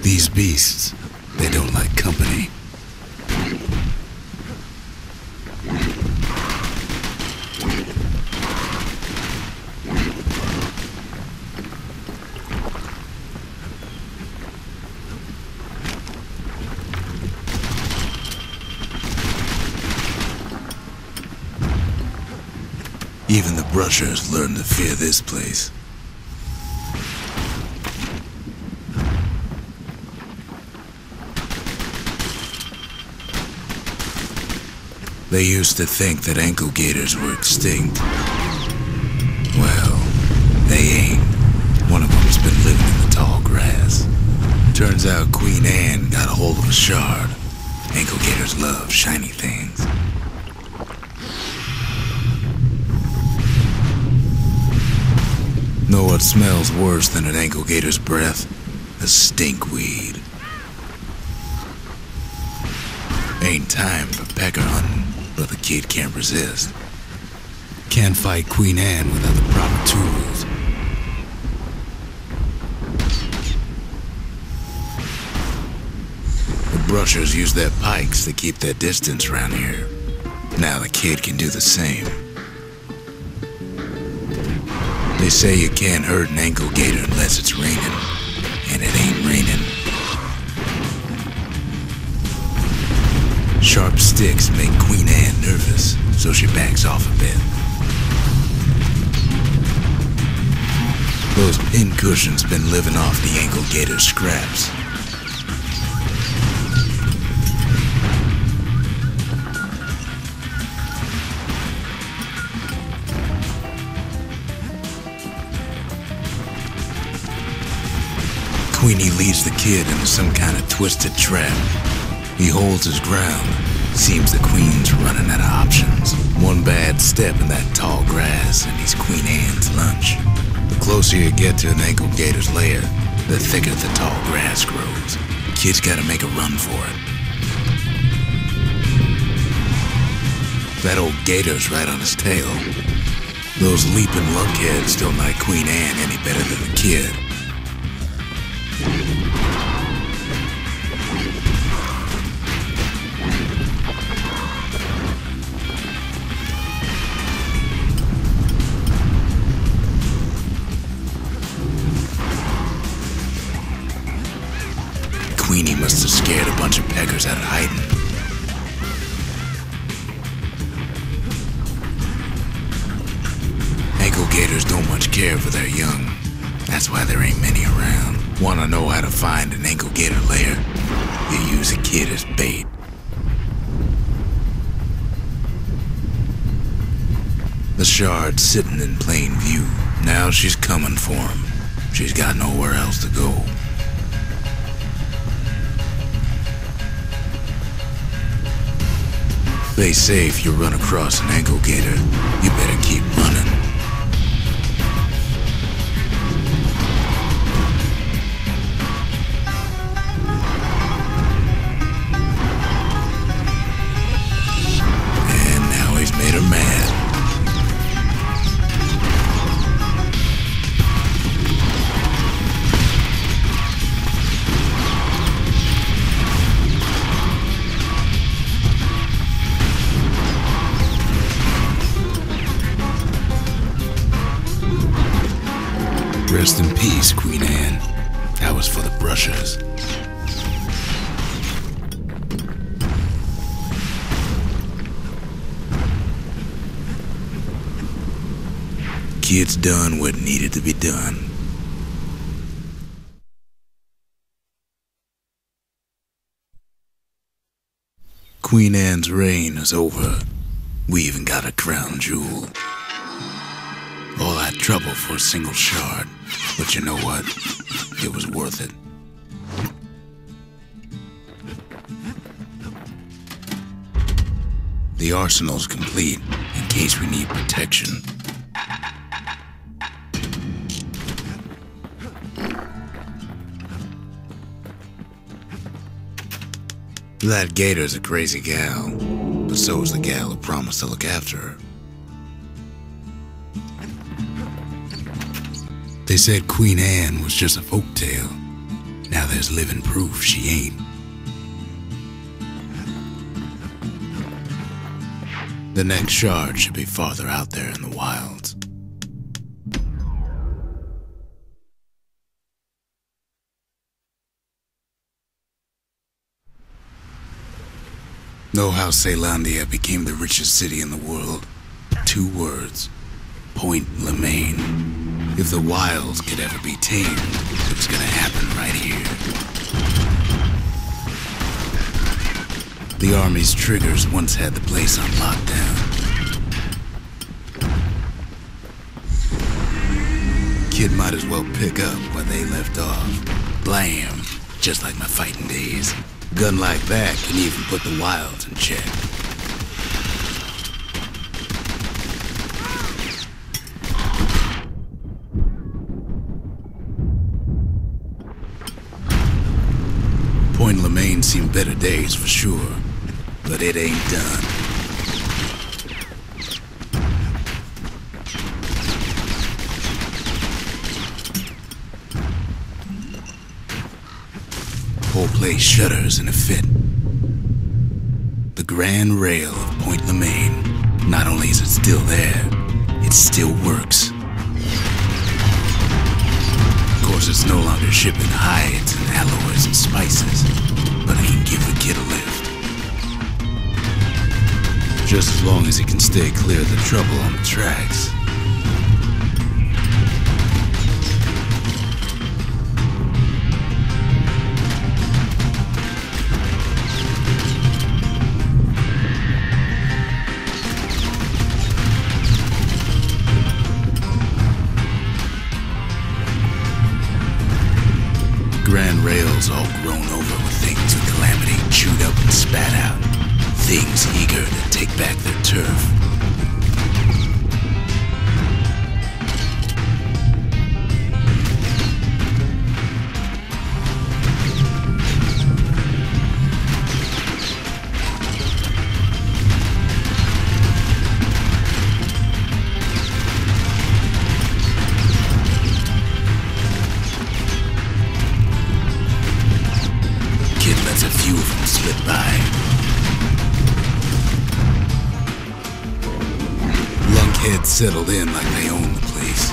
These beasts, they don't like company. Even the brushers learn to fear this place. They used to think that ankle gators were extinct. Well, they ain't. One of them's been living in the tall grass. Turns out Queen Anne got a hold of a shard. Ankle gators love shiny things. Know what smells worse than an ankle gator's breath? A stinkweed. Ain't time for pecker hunting, but the kid can't resist. Can't fight Queen Anne without the proper tools. The brushers use their pikes to keep their distance around here. Now the kid can do the same. They say you can't hurt an ankle gator unless it's raining, and it ain't raining. Sharp sticks make Queen Anne nervous, so she backs off a bit. Those pin cushions been living off the ankle gator's scraps. Queenie leads the kid into some kind of twisted trap. He holds his ground. Seems the Queen's running out of options. One bad step in that tall grass and he's Queen Anne's lunch. The closer you get to an ankle gator's lair, the thicker the tall grass grows. Kid's gotta make a run for it. That old gator's right on his tail. Those leaping lunkheads don't like Queen Anne any better than the kid. Queenie must have scared a bunch of peckers out of hiding. Ankle gators don't much care for their young. That's why there ain't many around. Wanna know how to find an ankle gator lair? You use a kid as bait. The shard's sitting in plain view. Now she's coming for him. She's got nowhere else to go. They say if you run across an ankle gator, you better keep running. And now he's made her mad. Rest in peace, Queen Anne. That was for the brushers. Kid's done what needed to be done. Queen Anne's reign is over. We even got a crown jewel. All that trouble for a single shard. But you know what? It was worth it. The arsenal's complete, in case we need protection. That gator's a crazy gal, but so is the gal who promised to look after her. They said Queen Anne was just a folktale. Now there's living proof she ain't. The next shard should be farther out there in the wilds. Know how Caelondia became the richest city in the world? 2 words. Point Lemaine. If the wilds could ever be tamed, it was gonna happen right here. The army's triggers once had the place on lockdown. Kid might as well pick up where they left off. Blam! Just like my fighting days. Gun like that can even put the wilds in check. Point Lemaine seen better days for sure, but it ain't done. Whole place shudders in a fit. The grand rail of Point Lemaine, not only is it still there, it still works. Of course, it's no longer shipping hides and alloys and spices, but it can give the kid a lift. Just as long as he can stay clear of the trouble on the tracks. Grand rails all grown over with things the Calamity chewed up and spat out. Things eager to take back their turf. A few of them slip by. Lunkheads settled in like they own the place.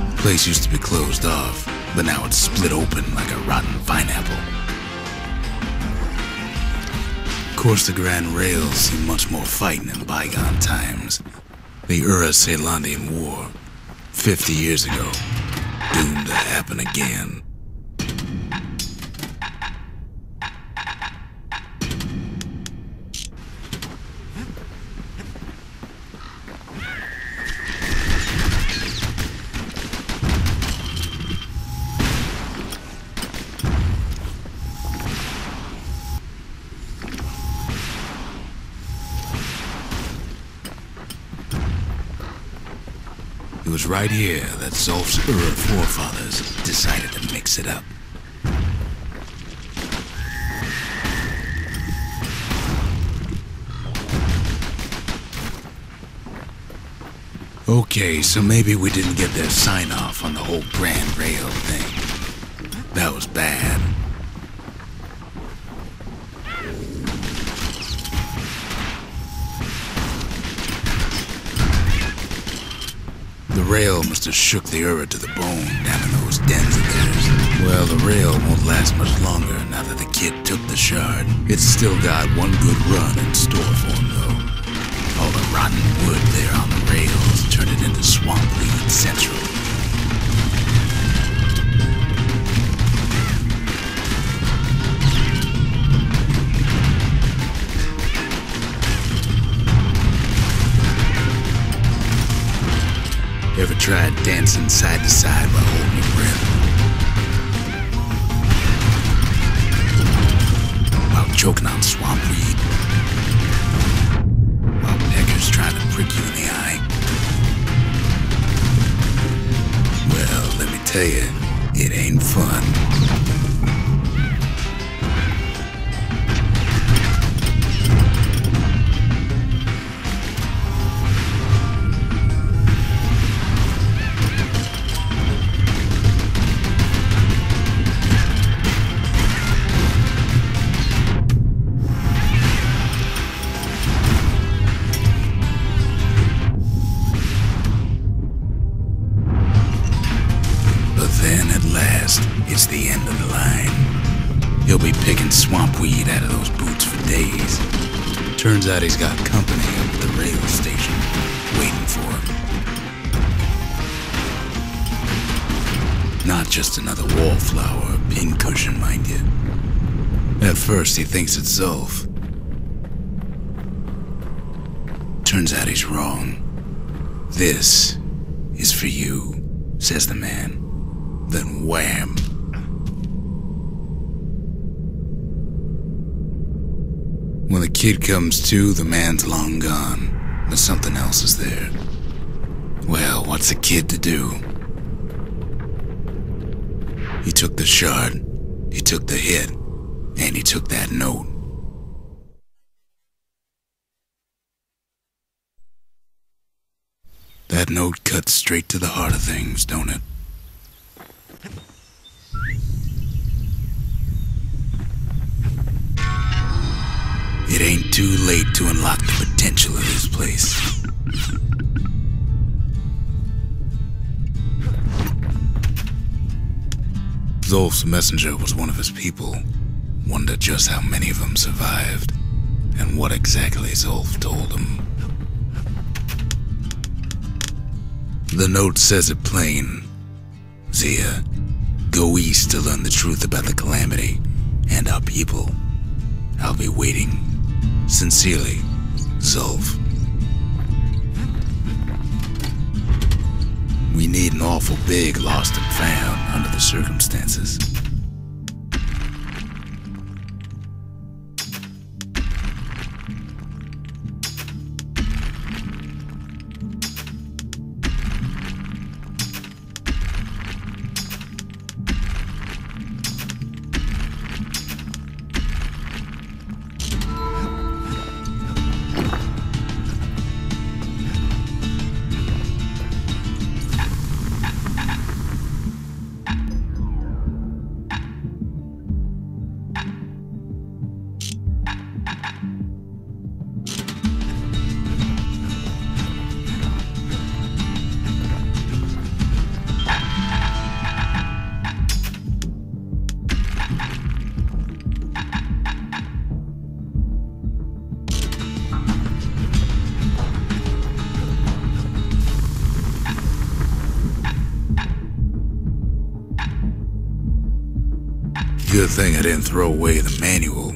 The place used to be closed off, but now it's split open like a rotten pineapple. Of course, the Grand Rails see much more fighting in bygone times. The Caelondian War, 50 years ago, doomed to happen again. It was right here that Zolf's forefathers decided to mix it up. Okay, so maybe we didn't get their sign-off on the whole Grand Rail thing. That was bad. The rail must have shook the to the bone down in those dens of theirs. Well, the rail won't last much longer now that the kid took the shard. It's still got one good run in store for him, though. All the ever tried dancing side to side while holding your breath? While choking on swamp weed? While peckers trying to prick you in the eye? Well, let me tell you, it ain't fun. Then at last, it's the end of the line. He'll be picking swamp weed out of those boots for days. Turns out he's got company up at the rail station, waiting for him. Not just another wallflower or pincushion, mind you. At first he thinks it's Zulf. Turns out he's wrong. This is for you, says the man. Then wham! When the kid comes to, the man's long gone, but something else is there. Well, what's the kid to do? He took the shard, he took the hit, and he took that note. That note cuts straight to the heart of things, don't it? It ain't too late to unlock the potential of this place. Zulf's messenger was one of his people. Wondered just how many of them survived, and what exactly Zulf told him. The note says it plain. Zia, go east to learn the truth about the calamity and our people. I'll be waiting. Sincerely, Zulf. We need an awful big lost and found under the circumstances. Good thing I didn't throw away the manual.